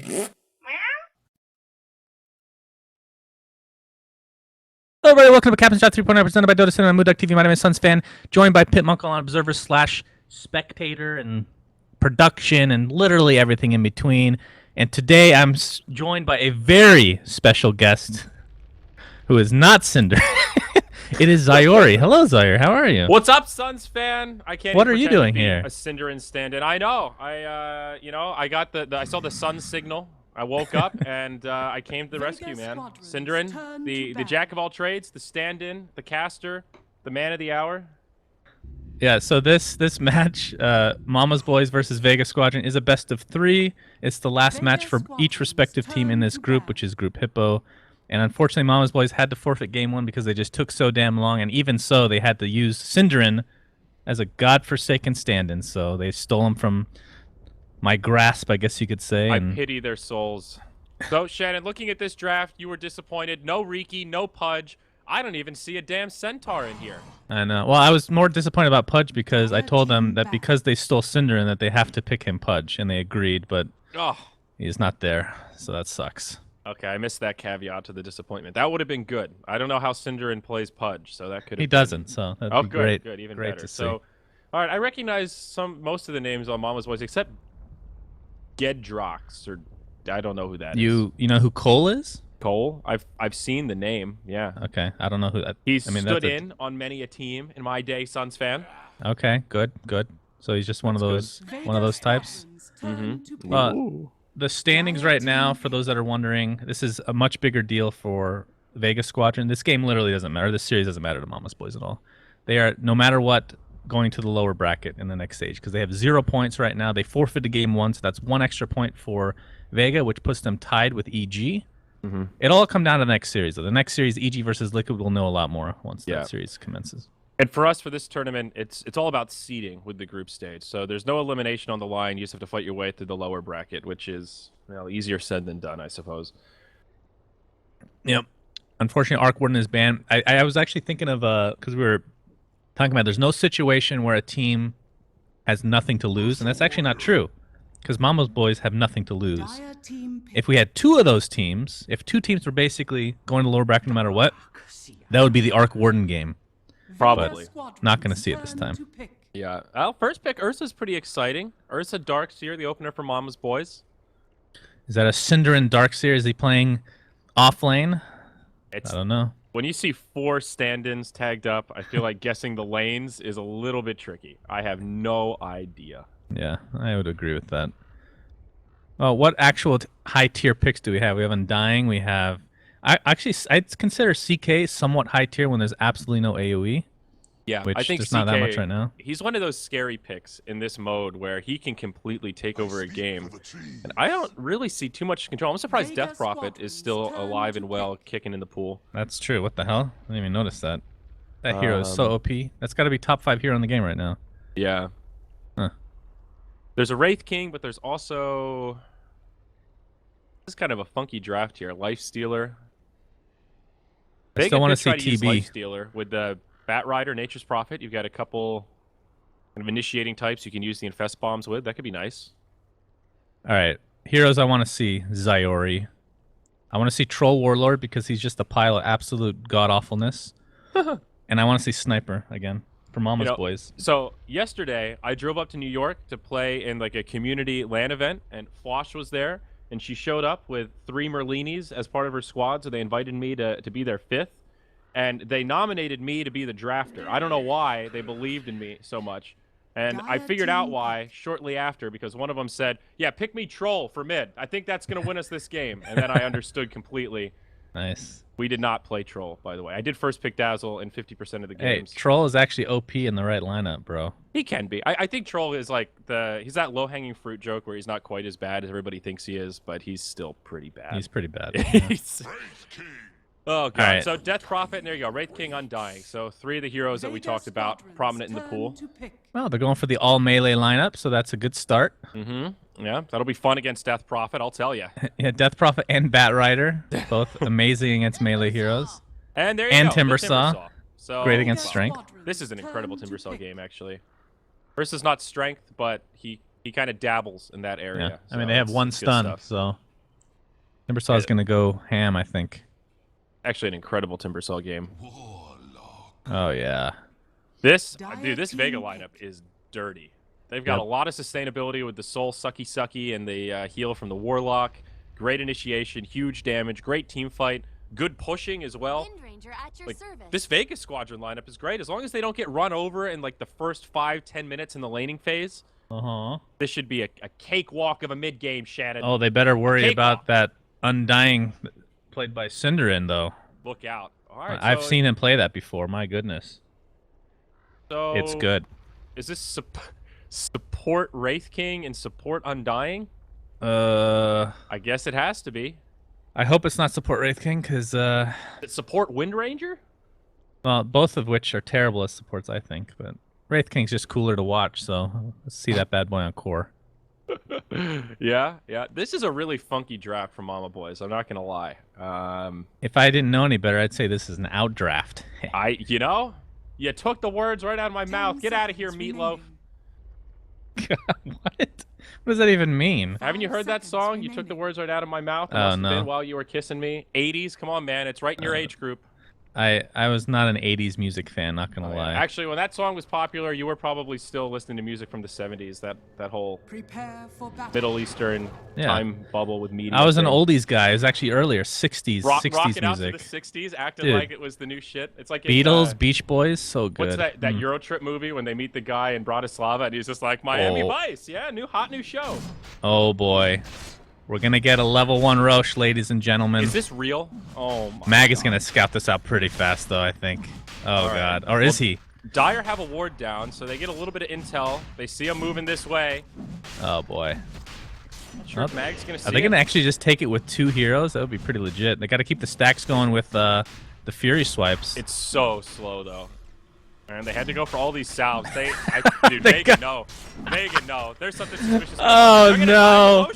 Hello, everybody. Welcome to Captain's Shot 3.0 presented by BO3 on moonducktv. My name is Suns Fan, joined by Pit Munkle on observer / spectator and production and literally everything in between. And today I'm joined by a very special guest who is not Cinder. It is Zyori. Hello, Zyori. How are you? What's up, Suns Fan? I can't. What even are you pretend doing to be here? A Cinder and stand-in. I know. I got I saw the sun signal. I woke up and I came to the rescue, man. Cinderin, the jack of all trades, the stand-in, the caster, the man of the hour. Yeah, so this match, Mama's Boys versus Vega Squadron, is a best of 3. It's the last match for each respective team in this group, which is Group HIPPO. And unfortunately, Mama's Boys had to forfeit Game 1 because they just took so damn long. And even so, they had to use Cinderin as a godforsaken stand-in. So they stole him from my grasp, I guess you could say. I pity their souls. So, Shannon, looking at this draft, you were disappointed. No Riki, no Pudge. I don't even see a damn Centaur in here. I know. Well, I was more disappointed about Pudge because I told them that because they stole Cinderin that they have to pick him Pudge, and they agreed, but he's not there, so that sucks. Okay, I missed that caveat to the disappointment. That would have been good. I don't know how Cinderin plays Pudge, so that could have He doesn't, so that'd be good, great. good, even great better. to see. So, all right, I recognize most of the names on Mama's Boys except Gedrox, or I don't know who that is. You know who Cole is? Cole? I've seen the name, yeah. Okay, I don't know who that. He's I mean, stood in on many a team in my day, Suns fan. Okay, good. So he's just one of those types. Mm-hmm. The standings right now, for those that are wondering, this is a much bigger deal for Vega Squadron. This game literally doesn't matter. This series doesn't matter to Mama's Boys at all. They are, no matter what, going to the lower bracket in the next stage because they have 0 points right now. They forfeited Game 1, so that's 1 extra point for Vega, which puts them tied with EG. Mm-hmm. It'll all come down to the next series, though. The next series, EG versus Liquid, will know a lot more once that series commences. And for us, for this tournament, it's all about seeding with the group stage. So there's no elimination on the line. You just have to fight your way through the lower bracket, which is easier said than done, I suppose. Yep. Unfortunately, Arc Warden is banned. I was actually thinking of, because we were talking about there's no situation where a team has nothing to lose, and that's actually not true, because Mama's Boys have nothing to lose. If we had 2 of those teams, if 2 teams were basically going to lower bracket no matter what, that would be the Arc Warden game. Probably. But not going to see it this time. Yeah. Well, first pick, Ursa's pretty exciting. Ursa Darkseer, the opener for Mama's Boys. Is that a Cinderin Darkseer? Is he playing off lane? I don't know. When you see 4 stand-ins tagged up, I feel like guessing the lanes is a little bit tricky. I have no idea. Yeah, I would agree with that. Oh, what actual high-tier picks do we have? We have Undying. We have... I'd consider CK somewhat high-tier when there's absolutely no AoE. Yeah, which I think there's CK, not that much right now. He's one of those scary picks in this mode where he can completely take over a game. And I don't really see too much control. I'm surprised Death Prophet is still alive and well, kicking in the pool. That's true. What the hell? I didn't even notice that. That hero is so OP. That's got to be top 5 hero in the game right now. Yeah. Huh. There's a Wraith King, but there's also... This is kind of a funky draft here. Life Stealer. I still want to see TB. TB. Life Stealer with the Bat Rider, Nature's Prophet. You've got a couple kind of initiating types you can use the Infest Bombs with. That could be nice. All right. Heroes I want to see. Zyori. I want to see Troll Warlord because he's just a pile of absolute god-awfulness. And I want to see Sniper again for Mama's Boys. So yesterday, I drove up to New York to play in like a community LAN event, and Flosh was there. And she showed up with 3 Merlinis as part of her squad, so they invited me to be their 5th. And they nominated me to be the drafter. I don't know why they believed in me so much. And I figured out why shortly after, because one of them said, yeah, pick me Troll for mid. I think that's going to win us this game. And then I understood completely. Nice. We did not play Troll, by the way. I did first pick Dazzle in 50% of the games. Hey, Troll is actually OP in the right lineup, bro. He can be. I think Troll is like he's that low-hanging fruit joke where he's not quite as bad as everybody thinks he is, but he's still pretty bad. He's pretty bad. Oh, God. Right. So Death Prophet, and there you go. Wraith King, Undying. So 3 of the heroes that we talked about, prominent in the pool. Well, they're going for the all-melee lineup, so that's a good start. Mm-hmm. Yeah, that'll be fun against Death Prophet, I'll tell you. Yeah, Death Prophet and Bat Rider, both amazing against melee heroes. And there you and go. Timbersaw. So, great against Strength. This is an incredible Timbersaw game, actually. Versus not Strength, but he kind of dabbles in that area. Yeah. I mean, they have 1 stun, so... Timbersaw is gonna go ham, I think. Actually, an incredible Timbersaw game. Oh yeah. Dude, this Vega lineup is dirty. They've got a lot of sustainability with the Soul Sucky and the heal from the Warlock. Great initiation, huge damage, great team fight, good pushing as well. Like, this Vega Squadron lineup is great as long as they don't get run over in like the first 5-10 minutes in the laning phase. This should be a cakewalk of a mid game, Shannon. Oh, they better worry about that Undying played by Cinderin though. Look out! All right, I've seen him play that before. My goodness. So it's good. Is this support Wraith King and support Undying? I guess it has to be. I hope it's not support Wraith King, because support Wind Ranger? Well, both of which are terrible as supports, I think. But Wraith King's just cooler to watch, so let's see that bad boy on core. Yeah. This is a really funky draft from Mama Boys. I'm not gonna lie. If I didn't know any better, I'd say this is an out draft. You took the words right out of my mouth. Get out of here, Meatloaf. What? What does that even mean? Haven't you heard that song? You took the words right out of my mouth. It must have been while you were kissing me. 80s, come on, man. It's right in your age group. I was not an 80s music fan, not gonna lie. Actually, when that song was popular, you were probably still listening to music from the 70s. That whole Middle Eastern time bubble with media. I was an oldies guy. It was actually earlier, 60s, 60s rocking music. Out to the 60s, acting like it was the new shit. It's like Beatles, Beach Boys, so good. What's that Euro Trip movie when they meet the guy in Bratislava and he's just like, Miami Vice, yeah, hot new show. Oh boy. We're going to get a level 1 Roche, ladies and gentlemen. Is this real? Oh, my Mag is going to scout this out pretty fast, though, I think. Oh, God. Or is he? Dire have a ward down, so they get a little bit of intel. They see him moving this way. Oh, boy. Not sure if Mag's going to see Are they going to actually just take it with 2 heroes? That would be pretty legit. They got to keep the stacks going with the Fury swipes. It's so slow, though. And they had to go for all these salves. Dude, Vega, no. Vega, no. There's something suspicious. Oh, no.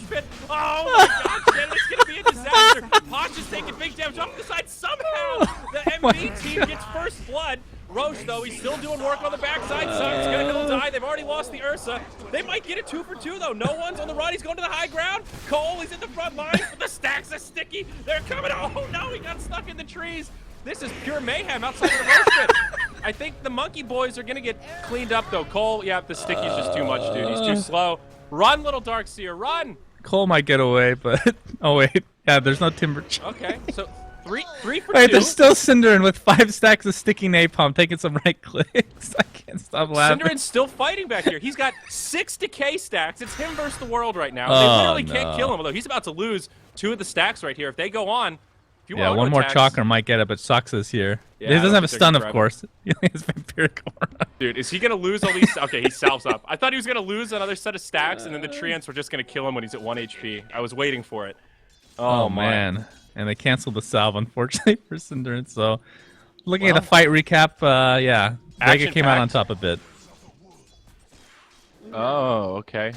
Oh, my God, Shannon, it's going to be a disaster. Posh is taking big damage off the side. Somehow, the MB team gets first blood. Roche, though, he's still doing work on the backside. It's going to die. They've already lost the Ursa. They might get a 2 for 2, though. No one's on the run. He's going to the high ground. Cole, he's in the front line, but the stacks are sticky. They're coming. Oh, no, he got stuck in the trees. This is pure mayhem outside of the Roche pit. I think the Monkey Boys are going to get cleaned up, though. Cole, the sticky's just too much, dude. He's too slow. Run, little Darkseer, run! Cole might get away, but... Oh, wait. Yeah, there's no Timber. Okay, so three for 2. Wait, there's still Cinderin with 5 stacks of sticky napalm taking some right clicks. I can't stop laughing. Cinderin's still fighting back here. He's got 6 decay stacks. It's him versus the world right now. They literally can't kill him, although he's about to lose 2 of the stacks right here. If they go on... one more Chalker might get it, but Sox is here. He doesn't have a stun, of course. He only has Vampiric Aura. Dude, is he going to lose all these? Okay, he salves up. I thought he was going to lose another set of stacks, and then the Treants were just going to kill him when he's at 1 HP. I was waiting for it. Oh man. And they canceled the salve, unfortunately, for Cinderin. So, looking at the fight recap, Vega came out on top a bit. Oh, okay.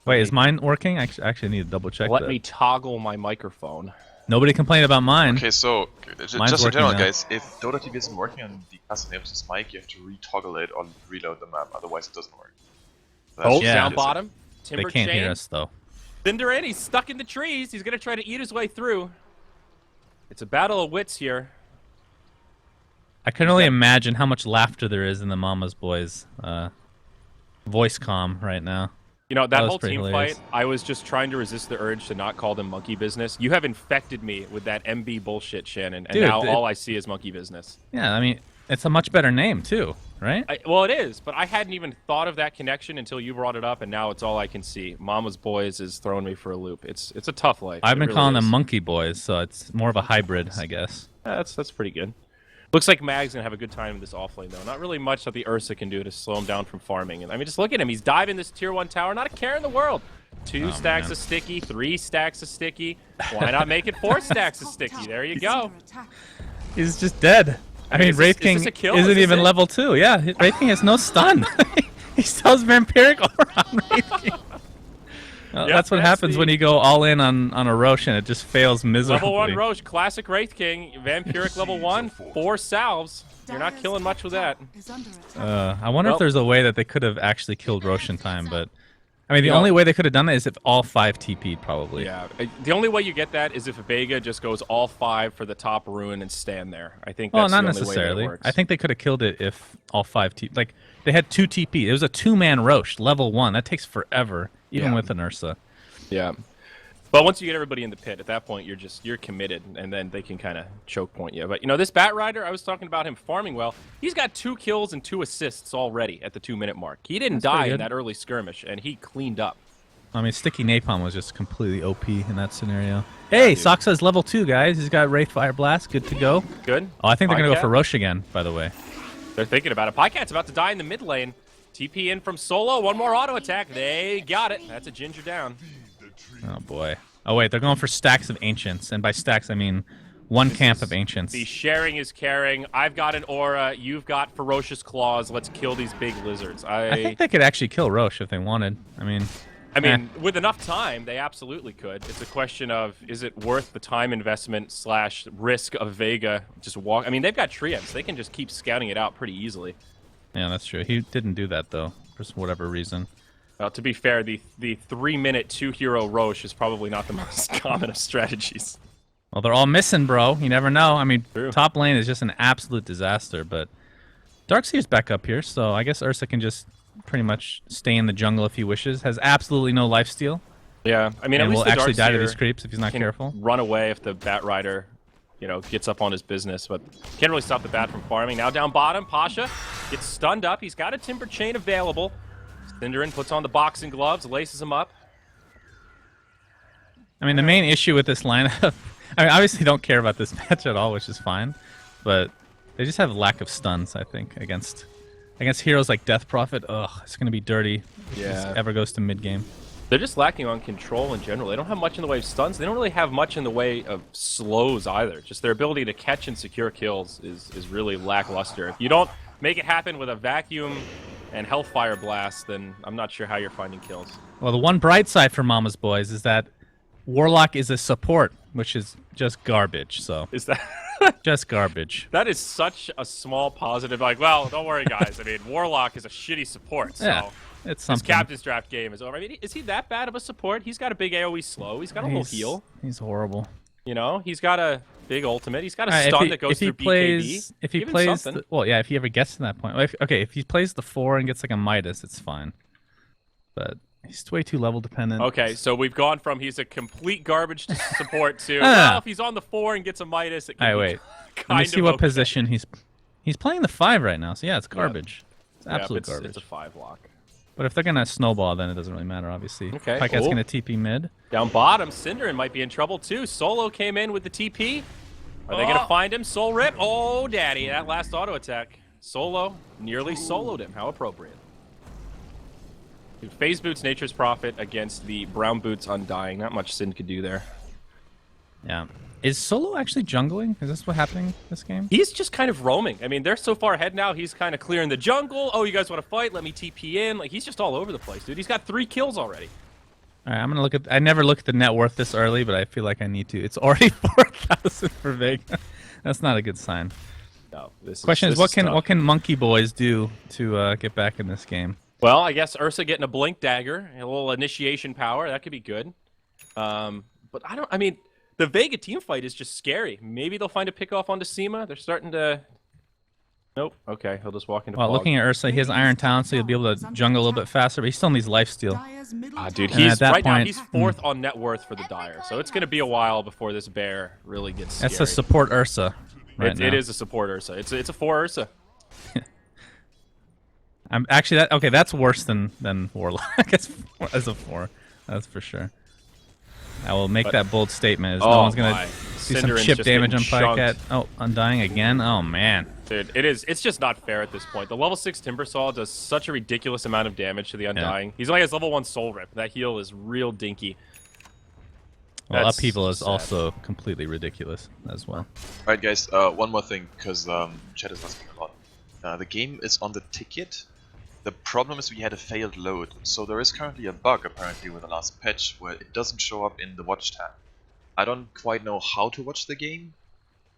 Wait, is mine working? I actually need to double check. Let me toggle my microphone. Nobody complained about mine. Okay, so just in general, guys, if Dota TV isn't working on the custom Nemesis mic, you have to retoggle it or reload the map, otherwise it doesn't work. So down bottom. They can't hear us, though. Cinderin, he's stuck in the trees. He's going to try to eat his way through. It's a battle of wits here. I can only imagine how much laughter there is in the Mama's Boys voice comm right now. You know, that whole team fight, I was just trying to resist the urge to not call them monkey business. You have infected me with that MB bullshit, Shannon, and now all I see is monkey business. Yeah, I mean, it's a much better name, too, right? Well, it is, but I hadn't even thought of that connection until you brought it up, and now it's all I can see. Mama's Boys is throwing me for a loop. It's a tough life. I've been calling them Monkey Boys, so it's more of a hybrid, I guess. Yeah, that's pretty good. Looks like Mag's going to have a good time in this offlane, though. Not really much that the Ursa can do to slow him down from farming. And I mean, just look at him. He's diving this tier 1 tower. Not a care in the world. 2 stacks of sticky, 3 stacks of sticky. Why not make it 4 stacks of sticky? There you go. He's just dead. I mean, Wraith King isn't even level 2. Yeah, Wraith King has no stun. He sells Vampiric Aura on Wraith King. Well, that's what happens when you go all in on a Roche and it just fails miserably. Level 1 Roche, classic Wraith King, Vampiric level 1, 4 salves. You're not killing much with that. I wonder if there's a way that they could have actually killed Roche in time, but I mean, the only way they could have done that is if all 5 TP'd, probably. Yeah, the only way you get that is if Vega just goes all 5 for the top ruin and stand there. I think that's not the only necessarily. way that it works. I think they could have killed it if all 5 TP. Like, they had 2 TP. It was a 2-man Roche, level 1. That takes forever, even with an Ursa. Yeah. But once you get everybody in the pit, at that point, you're committed, and then they can kind of choke point you. But, you know, this Bat Rider, I was talking about him farming well. He's got 2 kills and 2 assists already at the 2-minute mark. He didn't die in that early skirmish, and he cleaned up. I mean, Sticky Napalm was just completely OP in that scenario. Hey, Soxa's level 2, guys. He's got Wraith Fire Blast. Good to go. Good. Oh, I think they're going to go for Roche again, by the way. They're thinking about it. Pycat's about to die in the mid lane. TP in from Solo. One more auto attack. They got it. That's a Ginger down. Oh, boy. Oh, wait. They're going for stacks of Ancients. And by stacks, I mean one camp of Ancients. The sharing is caring. I've got an aura. You've got Ferocious Claws. Let's kill these big lizards. I think they could actually kill Roche if they wanted. I mean, with enough time, they absolutely could. It's a question of, is it worth the time investment / risk of Vega just walk? I mean, they've got treants. They can just keep scouting it out pretty easily. Yeah, that's true. He didn't do that, though, for whatever reason. Well, to be fair, the 3-minute 2-hero Roche is probably not the most common of strategies. Well, they're all missing, bro. You never know. I mean, top lane is just an absolute disaster, but Darkseer's back up here, so I guess Ursa can just pretty much stay in the jungle if he wishes. Has absolutely no lifesteal. Yeah, I mean, and at least will the actually die to Darkseer these creeps if he's not careful. Run away if the Bat Rider, you know, gets up on his business, but can't really stop the Bat from farming. Now down bottom, Pasha gets stunned up. He's got a Timber Chain available. Cinderin puts on the boxing gloves, laces him up. I mean, the main issue with this lineup, I mean, obviously don't care about this match at all, which is fine, but they just have lack of stuns, I think, against heroes like Death Prophet. Ugh, it's going to be dirty if this ever goes to mid-game. They're just lacking on control in general. They don't have much in the way of stuns. They don't really have much in the way of slows either. Just their ability to catch and secure kills is really lackluster. If you don't make it happen with a vacuum and Hellfire Blast, then I'm not sure how you're finding kills. Well, the one bright side for Mama's Boys is that Warlock is a support, which is just garbage. So is that just garbage? That is such a small positive. Like, well, don't worry, guys. I mean, Warlock is a shitty support. So yeah, it's something. His Captain's Draft game is over. I mean, is he that bad of a support? He's got a big AoE slow. He's got a little heal. He's horrible. You know, he's got a big ultimate. He's got a stun that goes through BKB. If he plays, if he ever gets to that point. If he plays the 4 and gets like a Midas, it's fine. But he's way too level dependent. Okay, so we've gone from he's a complete garbage to support to well, if he's on the 4 and gets a Midas, it can be wait. Let me see what position he's playing the 5 right now. So yeah, it's garbage. It's absolute garbage. It's a 5 lock. But if they're gonna snowball, then it doesn't really matter, obviously. Okay. Pycat's gonna TP mid. Down bottom, Cinderin might be in trouble too. Solo came in with the TP. Are they gonna find him? Soul Rip. Oh, daddy, that last auto attack. Solo nearly soloed him. How appropriate. Dude, Phase Boots Nature's Prophet against the Brown Boots Undying. Not much Sin could do there. Yeah. Is Solo actually jungling? Is this what's happening this game? He's just kind of roaming. I mean, they're so far ahead now, he's kind of clearing the jungle. Oh, you guys want to fight? Let me TP in. Like, he's just all over the place, dude. He's got 3 kills already. All right, I'm going to look at... I never look at the net worth this early, but I feel like I need to. It's already 4,000 for Vega. That's not a good sign. No. Question is, what can Monkey Boys do to get back in this game? Well, I guess Ursa getting a Blink Dagger, a little initiation power. That could be good. But I mean... The Vega team fight is just scary. Maybe they'll find a pick-off onto Seema. They're starting to... Nope. Okay, he'll just walk into Well, looking at Ursa, he has Iron Talent, so he'll be able to jungle a little bit faster, but he still needs lifesteal. Dude, he's right now, he's 4th on net worth for the Dire, so it's going to be a while before this bear really gets scary. That's a support Ursa right now. It is a support Ursa. It's a 4 Ursa. I'm actually... that's worse than Warlock as a 4. That's for sure. I will make that bold statement. No one's going to do some chip damage on Pycat. Oh, Undying again? Oh, man. Dude, it's just not fair at this point. The level 6 Timbersaw does such a ridiculous amount of damage to the Undying. Yeah. He's only has level 1 Soul Rip. That heal is real dinky. Well, Upheaval is also completely ridiculous as well. Alright, guys, one more thing, because chat is asking a lot. The game is on the ticket. The problem is we had a failed load, so there is currently a bug apparently with the last patch where it doesn't show up in the watch tab. I don't quite know how to watch the game.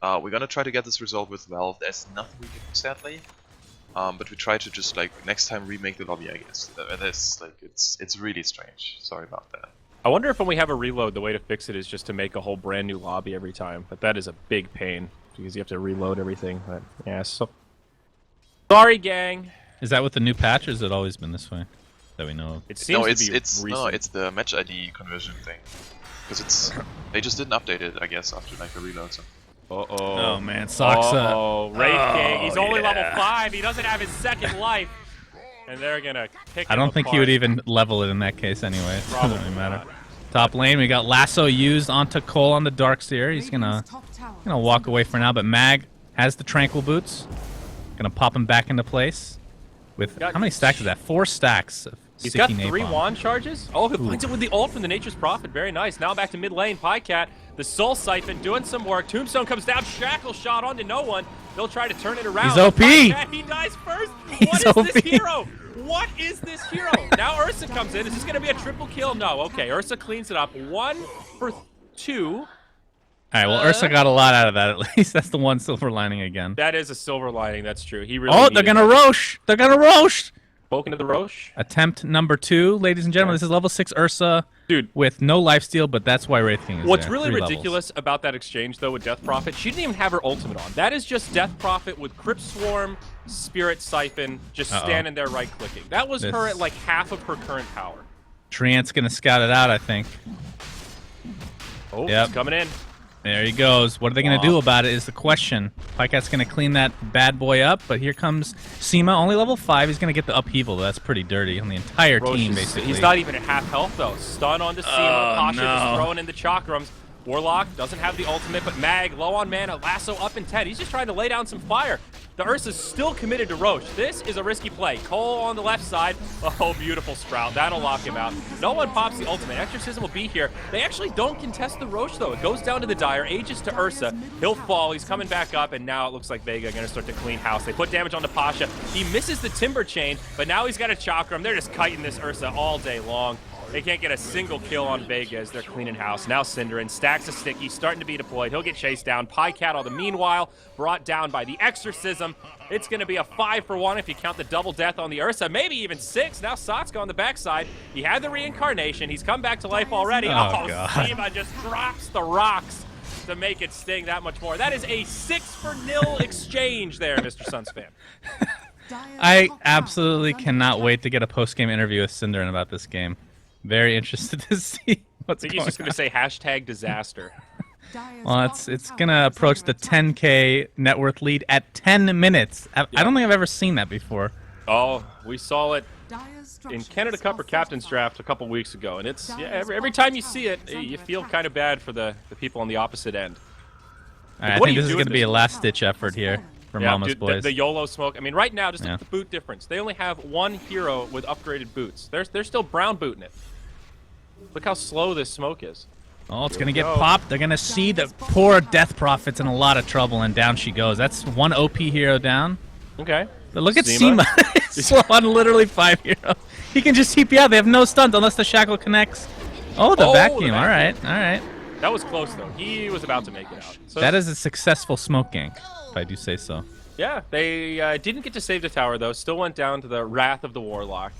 We're gonna try to get this resolved with Valve. There's nothing we can do, sadly. But we try to just like next time remake the lobby, I guess. And it's really strange. Sorry about that. I wonder if when we have a reload, the way to fix it is just to make a whole brand new lobby every time. But that is a big pain because you have to reload everything. But yeah, so sorry, gang. Is that with the new patch, or has it always been this way that we know of? It seems to be it's recent. the match ID conversion thing. Because they just didn't update it, I guess, after like the reload. So. Oh man, socks up. Oh, Wraith King. He's only level 5. He doesn't have his second life. And they're gonna pick him I don't think apart. he would even level it in that case anyway. It Probably doesn't really matter. not. Top lane, we got Lasso used onto Cole on the Darkseer. He's gonna walk away for now, but Mag has the Tranquil Boots. Gonna pop him back into place. With how many stacks is that? 4 stacks of He's got sticky 3 napalm. wand charges. Oh, he finds it with the ult from the Nature's Prophet. Very nice. Now back to mid lane. Pycat, the Soul Siphon, doing some work. Tombstone comes down. Shackle shot onto no one. They'll try to turn it around. He's OP. Pycat, he dies first. He's What is this OP. hero? What is this hero? Now Ursa comes in. Is this going to be a triple kill? No. Okay, Ursa cleans it up. 1 for 2. Alright, well, Ursa got a lot out of that, at least. That's the one silver lining again. That is a silver lining. That's true. He really Oh, they're gonna Roche! They're gonna Roche! Spoken to the Roche. Attempt number 2, ladies and gentlemen. This is level 6 Ursa. Dude. With no lifesteal, but that's why Wraith King is What's there. really 3 levels. ridiculous about that exchange, though, with Death Prophet, she didn't even have her ultimate on. That is just Death Prophet with Crypt Swarm, Spirit Siphon, just standing there right-clicking. That was her at, like, half of her current power. Treant's gonna scout it out, I think. Oh, Yep. he's coming in. There he goes. What are they going to do about it is the question. Pycat's going to clean that bad boy up, but here comes Seema, only level 5. He's going to get the upheaval. That's pretty dirty on the entire Roche team, is- basically. He's not even at half health, though. Stun onto Seema. Pasha just throwing in the chakrams. Warlock doesn't have the ultimate, but Mag, low on mana, Lasso up in 10. He's just trying to lay down some fire. The Ursa's still committed to Roche. This is a risky play. Cole on the left side. Oh, beautiful Sprout. That'll lock him out. No one pops the ultimate. Exorcism will be here. They actually don't contest the Roche, though. It goes down to the Dire, ages to Ursa. He'll fall. He's coming back up, and now it looks like Vega going to start to clean house. They put damage onto Pasha. He misses the Timber Chain, but now he's got a Chakram. They're just kiting this Ursa all day long. They can't get a single kill on Vega as they're cleaning house. Now Cinderin stacks a sticky, starting to be deployed. He'll get chased down. Pycat, all the meanwhile, brought down by the Exorcism. It's going to be a 5 for 1 if you count the double death on the Ursa. Maybe even 6. Now Satsuka on the backside. He had the reincarnation. He's come back to life already. Oh, God. Seema just drops the rocks to make it sting that much more. That is a 6-0 exchange there, Mr. Suns fan. I absolutely cannot wait to get a post-game interview with Cinderin about this game. Very interested to see what's I think going he's just going to say hashtag disaster. Well, it's gonna approach the 10K net worth lead at 10 minutes. I don't think I've ever seen that before. Oh, we saw it in Canada Cup or Captain's Draft a couple weeks ago, and it's every time you see it, you feel kind of bad for the people on the opposite end. All right, I What do think you this is do gonna with be this? a last-ditch effort here for Mama's dude, boys. the YOLO smoke. I mean, right now, just look Yeah. at the boot difference. They only have 1 hero with upgraded boots. They're still brown booting it. Look how slow this smoke is. Oh, it's Here gonna we get go. popped. They're gonna see the poor Death Prophet's in a lot of trouble, and down she goes. That's 1 OP hero down. Okay. But look at Seema. Seema. Slow on literally 5 hero. He can just TP out. They have no stuns unless the shackle connects. Oh, the vacuum. All right, all right. That was close, though. He was about to make it out. So, That is a successful smoke gank, if I do say so. yeah, they didn't get to save the tower, though. Still went down to the Wrath of the Warlock.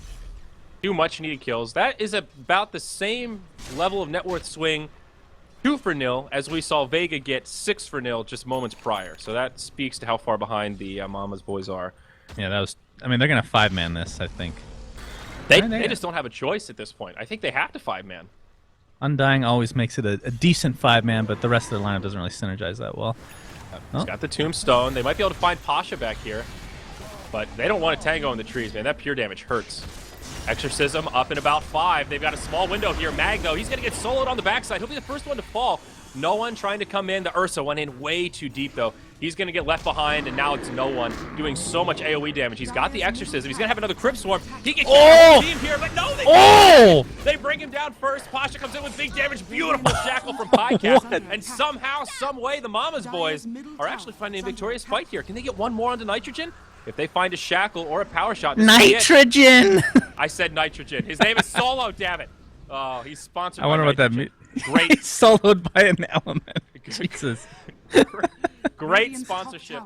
2 much-needed kills. That is about the same level of net worth swing, 2 for 0, as we saw Vega get 6 for 0 just moments prior. So that speaks to how far behind the Mama's boys are. Yeah, that was. I mean, they're gonna 5-man this, I think. They just don't have a choice at this point. I think they have to 5-man. Undying always makes it a decent 5-man, but the rest of their lineup doesn't really synergize that well. He's got the Tombstone. They might be able to find Pasha back here, but they don't want to tango in the trees, man. That pure damage hurts. Exorcism up in about 5. They've got a small window here. Mag, though, he's going to get soloed on the backside. He'll be the first one to fall. No one trying to come in. The Ursa went in way too deep, though. He's going to get left behind, and now it's no one doing so much AoE damage. He's got the Exorcism. He's going to have another Crypt Swarm. He can kill the team here, but no, they bring him down first. Pasha comes in with big damage. Beautiful shackle from Pycat. And somehow, some way, the Mama's boys are actually finding a victorious fight here. Can they get one more onto Nitrogen? If they find a shackle or a power shot, this is it. Nitrogen! I said Nitrogen. His name is Solo, damn it. Oh, he's sponsored by I wonder what that Nitrogen. means. Great. He's soloed by an element. Jesus. Great sponsorship.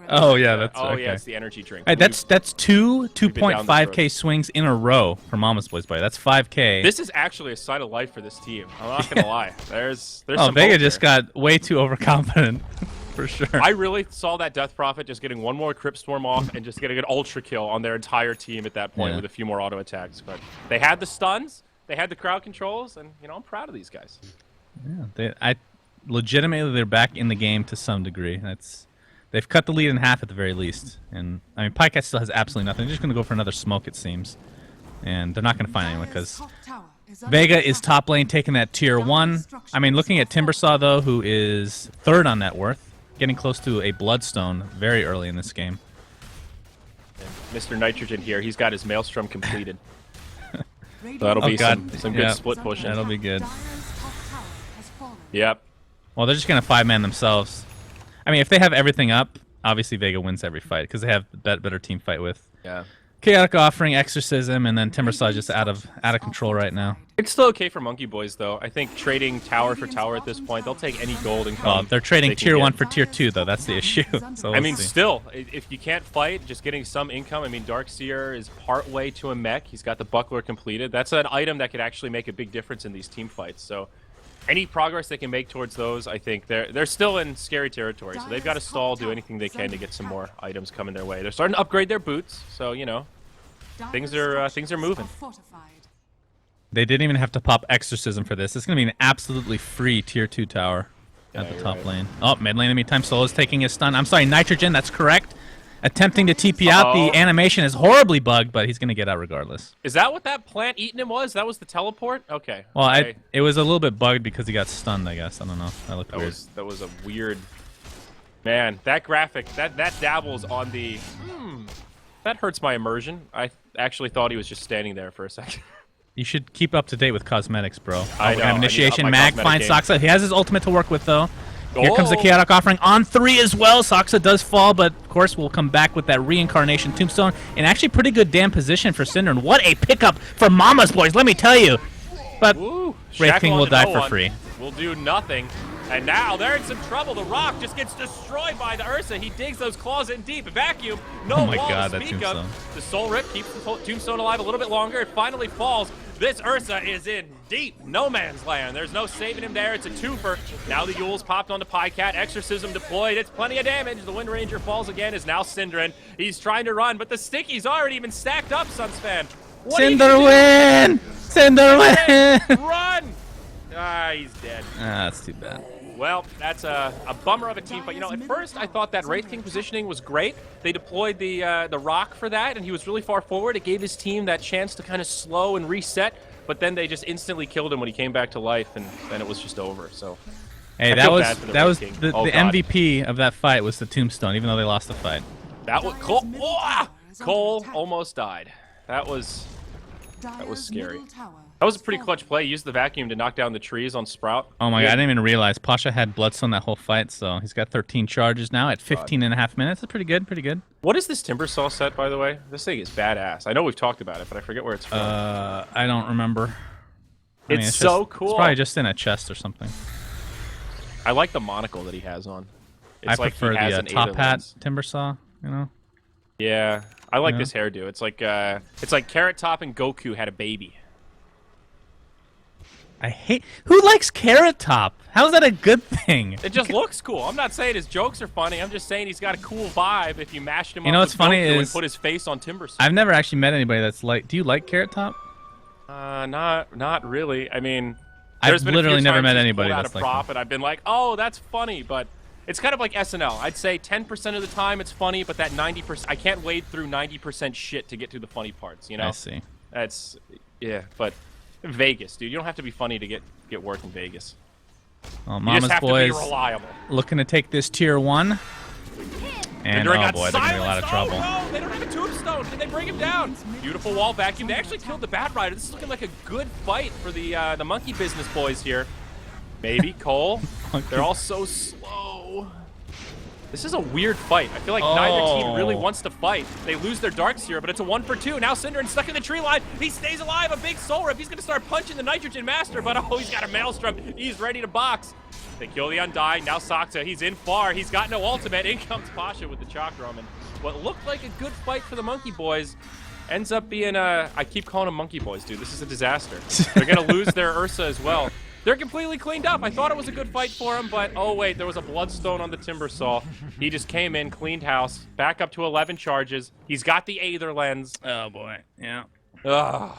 Oh yeah, that's Oh okay. yeah, it's the energy drink. Hey, that's two been down this 2.5k road. swings in a row for Mama's Boys, buddy. That's 5k. This is actually a sign of life for this team. I'm not gonna lie. There's oh, some Vega hope just there. got way too overconfident, for sure. I really saw that Death Prophet just getting one more Crypt Storm off and just getting an ultra kill on their entire team at that point Yeah. with a few more auto attacks. But they had the stuns, they had the crowd controls, and you know I'm proud of these guys. Yeah, legitimately they're back in the game to some degree. They've cut the lead in half at the very least. And I mean, Pycat still has absolutely nothing. They're just going to go for another smoke, it seems. And they're not going to find anyone because Vega is top lane taking that tier 1. I mean, looking at Timbersaw, though, who is 3rd on net worth, getting close to a Bloodstone very early in this game. And Mr. Nitrogen here, he's got his Maelstrom completed. So that'll be God. some good Yeah. split pushing. That'll be good. Yep. Well, they're just going to 5-man themselves. I mean, if they have everything up, obviously Vega wins every fight because they have better team fight with Yeah. Chaotic Offering, Exorcism, and then Timbersaw just out of control right now. It's still okay for Monkey Boys, though. I think trading tower for tower at this point, they'll take any gold and come. Well, they're trading they can tier get. 1 for tier 2, though. That's the issue. So I we'll mean, see. still, if you can't fight, just getting some income. I mean, Darkseer is part way to a mech. He's got the buckler completed. That's an item that could actually make a big difference in these team fights. So any progress they can make towards those, I think they're still in scary territory. So they've got to stall, do anything they can to get some more items coming their way. They're starting to upgrade their boots, so you know things are moving. They didn't even have to pop Exorcism for this. It's going to be an absolutely free tier 2 tower at the you're top right. lane. Oh, mid lane, anytime Solo is taking his stun. I'm sorry, Nitrogen, that's correct. Attempting to TP out. The animation is horribly bugged, but he's going to get out regardless. Is that what that plant eating him was? That was the teleport? Okay. Well, okay. it was a little bit bugged because he got stunned, I guess. I don't know. That looked weird. That was a weird. Man, that graphic, that dabbles on the. That hurts my immersion. I actually thought he was just standing there for a second. You should keep up to date with cosmetics, bro. I We're know, gonna have I need to up initiation. my Mag cosmetic finds game. Saksa. He has his ultimate to work with, though. Here comes the Oh. Chaotic Offering on 3 as well. Saksa does fall, but of course we'll come back with that reincarnation tombstone. And actually pretty good damn position for Cinder. And what a pickup for Mama's Boys, let me tell you. But Woo. Wraith Shackle King will onto die no for one. free. Will do nothing. And now they're in some trouble. The Rock just gets destroyed by the Ursa. He digs those claws in deep. Vacuum. No Oh my wall God, to that speak of. tombstone. The Soul Rip keeps the tombstone alive a little bit longer. It finally falls. This Ursa is in deep no man's land. There's no saving him there. It's a twofer. Now the Yule's popped onto Pycat. Exorcism deployed. It's plenty of damage. The Wind Ranger falls again. Is now Synderen. He's trying to run, but the Sticky's already even stacked up, Sunsfan. What are you Cinder gonna do? win! Cinder win! Run! Ah, he's dead. That's too bad. Well, that's a bummer of a team, but you know, at first I thought that Wraith King positioning was great. They deployed the Rock for that, and he was really far forward. It gave his team that chance to kind of slow and reset, but then they just instantly killed him when he came back to life, and then it was just over. So, Hey, I that feel was bad for the that Wraith was King. the Oh, God. MVP of that fight was the tombstone, even though they lost the fight. that was Cole. Cole almost died. That was scary. That was a pretty clutch play. He used the vacuum to knock down the trees on Sprout. Oh my god, I didn't even realize Pasha had Bloodstone that whole fight, so he's got 13 charges now at 15 and a half minutes. That's pretty good, pretty good. What is this Timbersaw set, by the way? This thing is badass. I know we've talked about it, but I forget where it's from. I don't remember. I mean, It's so just, cool. It's probably just in a chest or something. I like the monocle that he has on. It's I like he prefer has the an top Ada hat lens. Timbersaw, you know? Yeah, I like Yeah. this hairdo. It's like Carrot Top and Goku had a baby. I hate... Who likes Carrot Top? How's that a good thing? It just looks cool. I'm not saying his jokes are funny. I'm just saying he's got a cool vibe if you mashed him You up know with what's funny Goku and is- put his face on Timbersaw. I've never actually met anybody that's like... Do you like Carrot Top? Not really. I mean, I've there's been a few literally never times met he's anybody pulled out that's a like prop, and I've been like, oh, that's funny, but it's kind of like SNL. I'd say 10% of the time it's funny, but that 90%, I can't wade through 90% shit to get to the funny parts. You know? I see. That's but Vegas, dude. You don't have to be funny to get work in Vegas. Well, You Mama's just have Boys to be reliable. looking to take this tier 1. And, Endurant oh got boy, they're going to be in a lot of silenced. trouble. Oh, no, they don't have a tombstone. Can they bring him down? Beautiful wall vacuum. They actually killed the Bat Rider. This is looking like a good fight for the Monkey Business boys here. Maybe Cole. They're all so slow. This is a weird fight. I feel like neither team really wants to fight. They lose their Darkseer, but it's a 1-for-2. Now Synderen stuck in the tree line. He stays alive. A big soul rip. He's going to start punching the Nitrogen Master, but oh, he's got a Maelstrom. He's ready to box. They kill the Undying. Now Saksa, he's in far. He's got no ultimate. In comes Pasha with the Chakram. And what looked like a good fight for the Monkey Boys ends up being I keep calling them Monkey Boys, dude. This is a disaster. They're going to lose their Ursa as well. They're completely cleaned up. I thought it was a good fight for him, but oh wait, there was a Bloodstone on the Timbersaw. He just came in, cleaned house, back up to 11 charges. He's got the Aether Lens. Oh boy, yeah. Ugh. All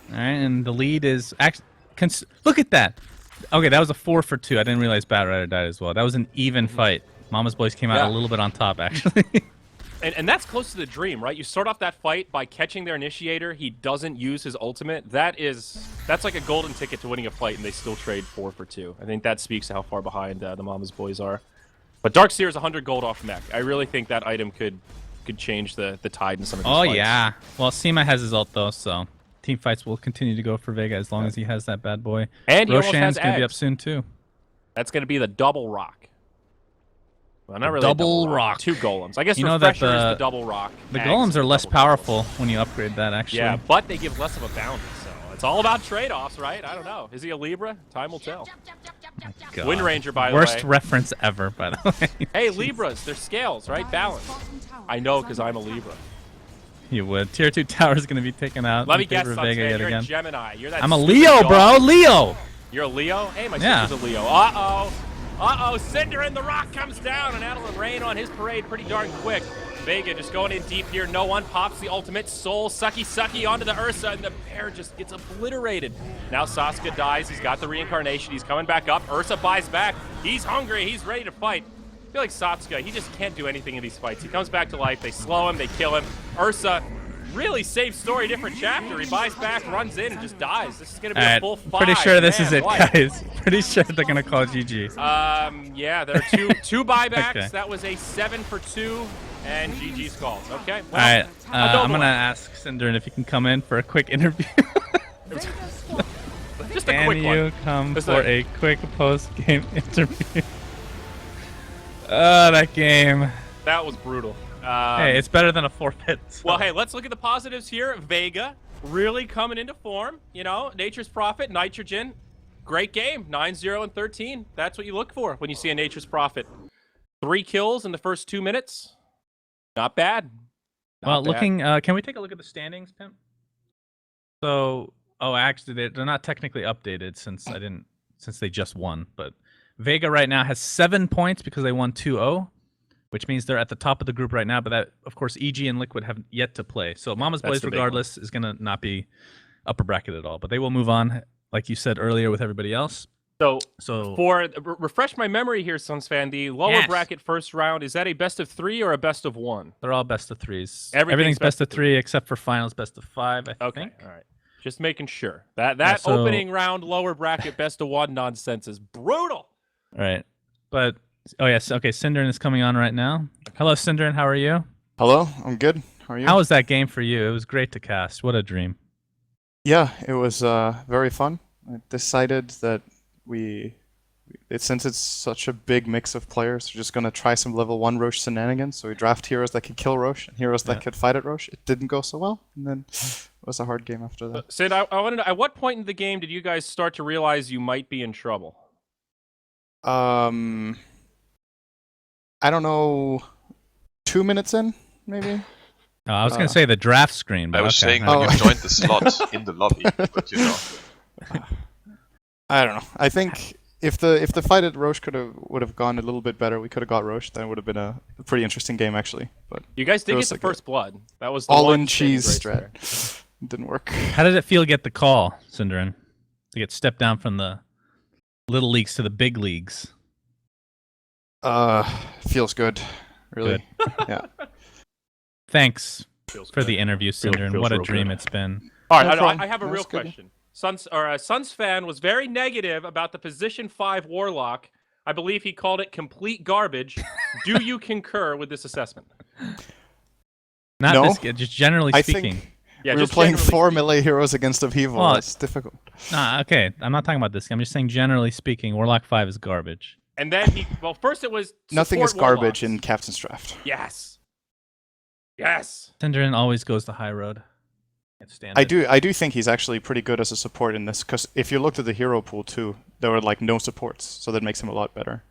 right, and the lead is actually. Look at that. Okay, that was a 4-for-2. I didn't realize Bat Rider died as well. That was an even fight. Mama's Boys came out a little bit on top, actually. And that's close to the dream, right? You start off that fight by catching their initiator. He doesn't use his ultimate. That's like a golden ticket to winning a fight, and they still trade 4-for-2. I think that speaks to how far behind the Mama's Boys are. But Darkseer is 100 gold off mech. I really think that item could change the tide in some of these fights. Yeah. Well, Seema has his ult though, so team fights will continue to go for Vega as long as he has that bad boy. And he almost has Roshan's gonna be up Eggs. soon too. That's going to be the double rock. Well, not really double a rock. 2 golems. I guess You know that Refresher is the double rock. The Eggs golems is are the less double rock. powerful when you upgrade that, actually. Yeah, but they give less of a bounty, so it's all about trade-offs, right? I don't know. Is he a Libra? Time will tell. God. Wind Ranger, by the Worst way. reference ever, by the way. Hey, Libras, they're scales, right? Balance. I know, because I'm a Libra. You would. Tier 2 tower is going to be taken out. Let in me guess, favor of Sunsman, Vega yet you're a again. Gemini. You're that I'm a stupid Leo, dog. bro. Leo. You're a Leo? Hey, my Yeah. sister's a Leo. Uh-oh. Uh-oh, Synderen, the rock comes down, and Adeline Rain on his parade pretty darn quick. Vega just going in deep here. No one pops the ultimate. Soul, sucky onto the Ursa, and the pair just gets obliterated. Now Sasuke dies. He's got the reincarnation. He's coming back up. Ursa buys back. He's hungry. He's ready to fight. I feel like Sasuke, he just can't do anything in these fights. He comes back to life. They slow him. They kill him. Ursa, really same story, different chapter. He buys back, runs in, and just dies. This is going to be a full 5. Pretty sure this is Man, it, life. guys. Pretty sure they're going to call GG. Yeah, there are two buybacks. Okay. That was a 7-for-2, and GG's calls. Okay. Well, All right, I'm going to one. ask Synderen if he can come in for a quick interview. Just a Can quick you one. come Just for a quick post-game interview? That game. That was brutal. Hey, it's better than a forfeit. So. Well, hey, let's look at the positives here. Vega really coming into form. You know, Nature's Prophet, Nitrogen. Great game. 9-0 and 13. That's what you look for when you see a Nature's Prophet. 3 kills in the first 2 minutes. Not bad. Well, Not bad. looking, can we take a look at the standings, Pimp? So, actually, they're not technically updated since they just won. But Vega right now has 7 points because they won 2-0, which means they're at the top of the group right now. But that, of course, EG and Liquid have yet to play. So Mama's That's Boys, the big regardless, is gonna not be upper bracket at all. But they will move on, like you said earlier, with everybody else. So for refresh my memory here, Suns fan, the lower Yes. bracket first round, is that a best of 3 or a best of 1? They're all best of 3s. Everything's Best of 3 except for finals best of 5, I Okay, think. all right. Just making sure. That so- opening round lower bracket best of 1 nonsense is brutal. All right. But, oh yes, okay, Synderen is coming on right now. Hello, Synderen, how are you? Hello, I'm good. How are you? How was that game for you? It was great to cast. What a dream. Yeah, it was very fun. I decided that since it's such a big mix of players, we're just gonna try some level 1 Roche shenanigans. So we draft heroes that could kill Roche and heroes that could fight at Roche. It didn't go so well, and then it was a hard game after that. Sid, I wanted to, at what point in the game did you guys start to realize you might be in trouble? I don't know, 2 minutes in, maybe? I was going to say the draft screen, but I was okay. saying Oh. when you joined the slot in the lobby, but you know. I don't know. I think if the fight at Roche would have gone a little bit better, we could have got Roche. Then it would have been a pretty interesting game actually. But You guys did It get was the like a first blood. That was the all one in cheese saving grace strat didn't work. How did it feel to get the call, Synderen? To get stepped down from the little leagues to the big leagues? Feels good, really. Yeah. Thanks there. for the interview, Synderen. feels What a real dream good. it's been. All right, No problem. I have a That's real good. question. Suns fan was very negative about the position 5 Warlock. I believe he called it complete garbage. Do you concur with this assessment? Not No. this, just generally I speaking. think Yeah, we were just playing generally 4 speaking. melee heroes against a Vivo. Well, That's difficult. Nah, okay. I'm not talking about this. I'm just saying generally speaking, Warlock 5 is garbage. And then well, first it was Nothing is support garbage warlocks. in Captain's Draft. Yes. Yes. Synderen always goes the high road. Can't stand it. I do think he's actually pretty good as a support in this, because if you looked at the hero pool too, there were like no supports, so that makes him a lot better.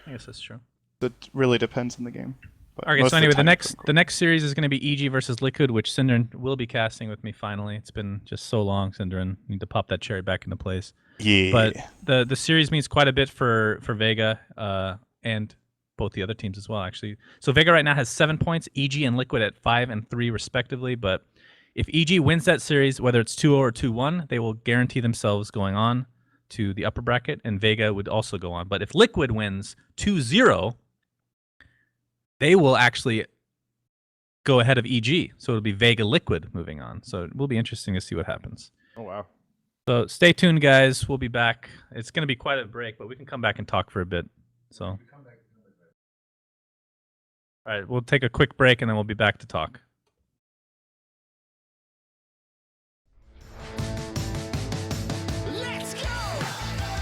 I guess that's true. It really depends on the game. But Okay, most so of anyway, time the it's pretty cool. next series is going to be EG versus Liquid, which Synderen will be casting with me finally. It's been just so long, Synderen. Need to pop that cherry back into place. Yeah. But the series means quite a bit for Vega and both the other teams as well, actually. So Vega right now has 7 points, EG and Liquid at 5 and 3 respectively. But if EG wins that series, whether it's 2-0 or 2-1, they will guarantee themselves going on to the upper bracket, and Vega would also go on. But if Liquid wins 2-0, they will actually go ahead of EG. So it'll be Vega Liquid moving on. So it will be interesting to see what happens. Oh, wow. So stay tuned, guys. We'll be back. It's going to be quite a break, but we can come back and talk for a bit. So, all right, we'll take a quick break and then we'll be back to talk.